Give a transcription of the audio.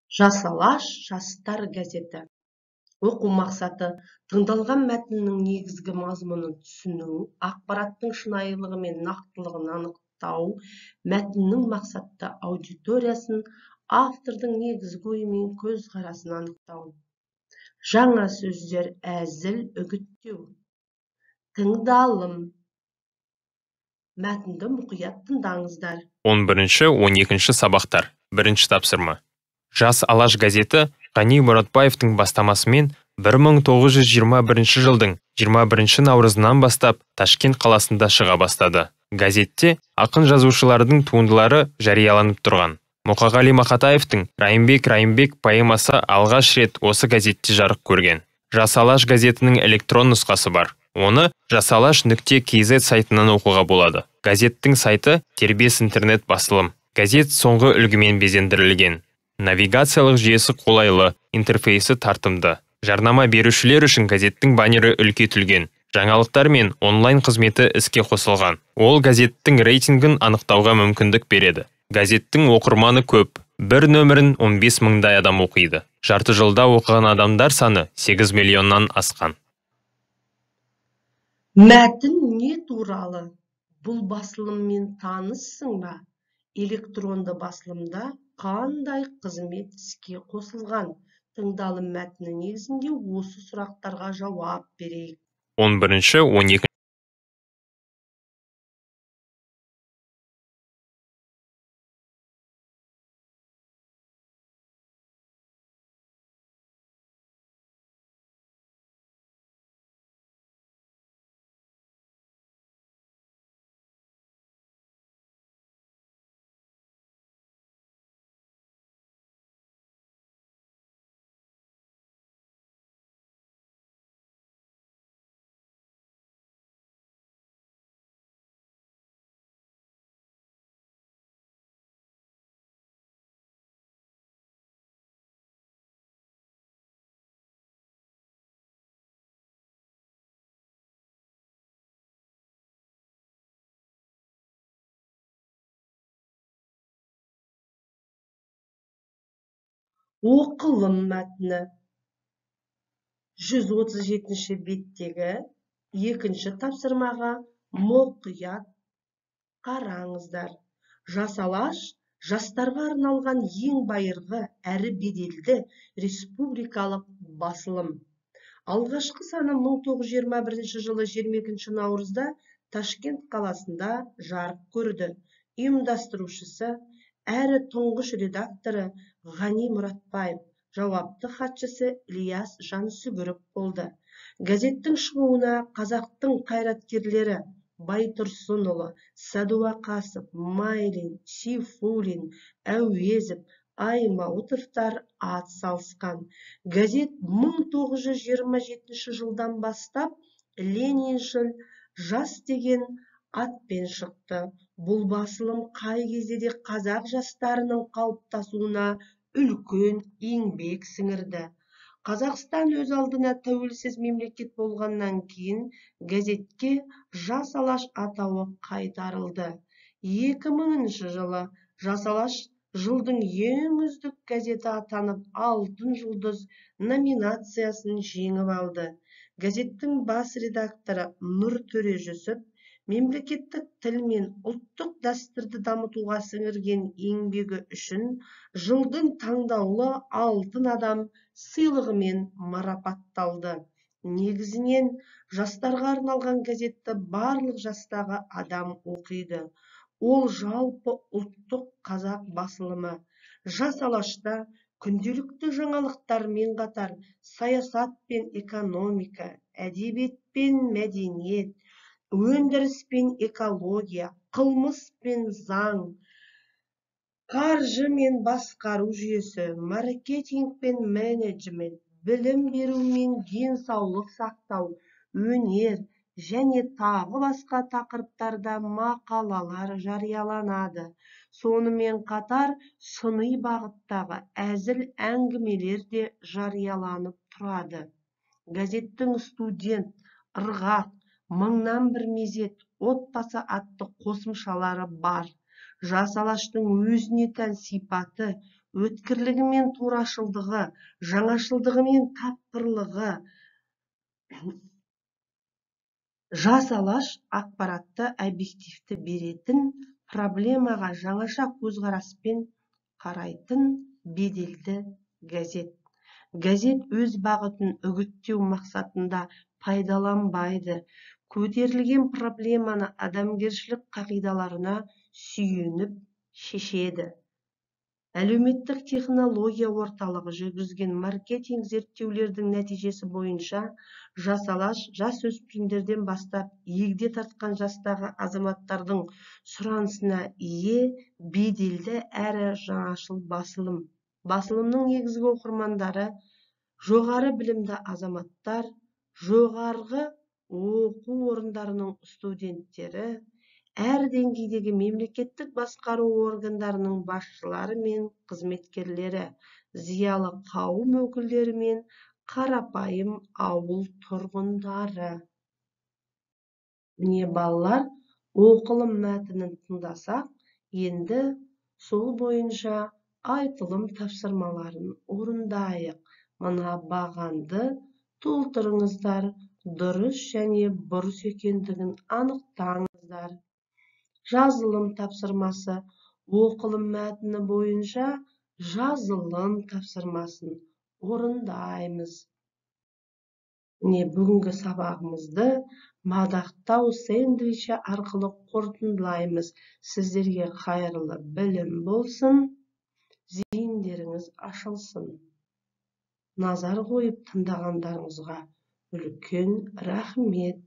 Жас алаш жастар газеті. Оқу мақсаты тыңдалған мәтіннің негізгі мазмұнын түсіну, ақпараттың шынайылығы мен нақтылығын анықтау, мәтіннің мақсатты аудиториясын, автордың негізгі ойы мен көзқарасын анықтау. Жаңа сөздер, әзіл, үгіттеу. Тыңдалым. Мәтінді мұқият тыңдаңыздар. 11-12 сабақтар. Бірінші тапсырма. Жас алаш газеті Ғани Мұратбаевтың бастамасымен 1921 жылдың 21 наурызынан бастап Ташкент қаласында шыға бастады. Газетте ақын жазушылардың туындылары жарияланып тұрған. Мұқағали Мақатаевтың Райымбек поэмасы алғаш рет осы газетте жарық көрген. Жас алаш газетінің электрон нұсқасы бар. Оны жасалаш.kz сайтынан оқуға болады. Газеттің сайты дербес интернет басылым. Газет соңғы үлгімен безендірілген. Навигациялық жүйесі қолайлы, интерфейсі тартымды. Жарнама берушілер үшін газеттің баннері үлкейтілген. Жаңалықтар мен онлайн қызметі іске қосылған. Ол газеттің рейтингін анықтауға мүмкіндік береді. Газеттің оқырманы көп. Бір нөмірін 15 мыңдай адам оқиды. Жарты жылда оқыған адамдар саны 8 миллионнан асқан. Мәтін не туралы? Бұл басылыммен таныссың ба? Электронды басылымда қандай қызмет іске қосылған? Тыңдалым мәтіні негізінде осы сұрақтарға жауап берейік. 11-12 Оқылым мәтіні 137-ші беттегі екінші тапсырмаға мұқият қараңыздар. Жас алаш жастарға арналған ең байырғы әрі беделді республикалық басылым. Алғашқы саны 1921 жылы 22 наурызда Ташкент қаласында жарық көрді. Ұйымдастырушысы әрі тұңғыш редакторы Ғани Мұратбаев, жауапты хатшысы Ильяс Жансүгіров болды. Газеттің шығуына қазақтың қайраткерлері Байтұрсынұлы, Садуақасов, Майлин, Сейфуллин, Әуезов, Аймауытовтар ат салысқан. Газет 1927 жылдан бастап Лениншіл жас деген атпен шықты. Бұл басылым қай кезде де қазақ жастарының қалыптасуына үлкен еңбек сіңірді. Қазақстан өз алдына тәуелсіз мемлекет болғаннан кейін газетке Жас алаш атауы қайтарылды. 2000 жылы Жас алаш жылдың ең үздік газеті атанып, алтын жұлдыз номинациясын жеңіп алды. Газеттің бас редакторы Нұртөре Жүсіп мемлекеттік тіл мен ұлттық дәстүрді дамытуға сіңірген еңбегі үшін жылдың таңдаулы алтын адам сыйлығымен марапатталды. Негізінен жастарға арналған газетті барлық жастағы адам оқиды. Ол жалпы ұлттық қазақ басылымы. Жас алашта күнделікті жаңалықтармен қатар саясат пен экономика, әдебиет пен мәдениет, өндіріс пен экология, қылмыс пен заң, қаржы мен басқару жүйесі, маркетинг пен менеджмент, білім беру мен денсаулық сақтау, өнер және тағы басқа тақырыптарда мақалалар жарияланады. Сонымен қатар сыни бағыттағы әзіл әңгімелер де жарияланып тұрады. Газеттің студент, ырғақ, мыңнан бір мезет, отбасы атты қосымшалары бар. Жас алаштың өзіне тән сипаты, өткірлігі мен турашылдығы, жаңашылдығы мен тапқырлығы. Жас алаш ақпаратты объективті беретін, проблемаға жаңаша көзқараспен қарайтын беделді газет. Газет өз бағытын үгіттеу мақсатында пайдаланбайды. Көтерілген проблеманы адамгершілік қағидаларына сүйеніп шешеді. Әлеуметтік технология орталығы жүргізген маркетинг зерттеулердің нәтижесі бойынша жас алаш жасөспірімдерден бастап егде тартқан жастағы азаматтардың сұранысына ие беделді әрі жаңашыл басылым. Басылымның негізгі оқырмандары жоғары білімді азаматтар, жоғарғы оқу орындарының студенттері, әр деңгейдегі мемлекеттік басқару органдарының басшылары мен қызметкерлері, зиялы қауым өкілдері мен қарапайым ауыл тұрғындары. Міне балалар, оқылым мәтінін тыңдасақ, енді сол бойынша айтылым тапсырмаларын орындайық. Мына бағанды толтырыңыздар, дұрыс және бұрыс екендігін анықтаңыздар. Жазылым тапсырмасы. Оқылым мәтіні бойынша жазылым тапсырмасын орындаймыз. Бүгінгі сабағымызды мадақтау сэндвичі арқылы қорытындылаймыз. Сіздерге қайырлы білім болсын, зейіндеріңіз ашылсын. Назар қойып тыңдағандарыңызға үлкен рахмет.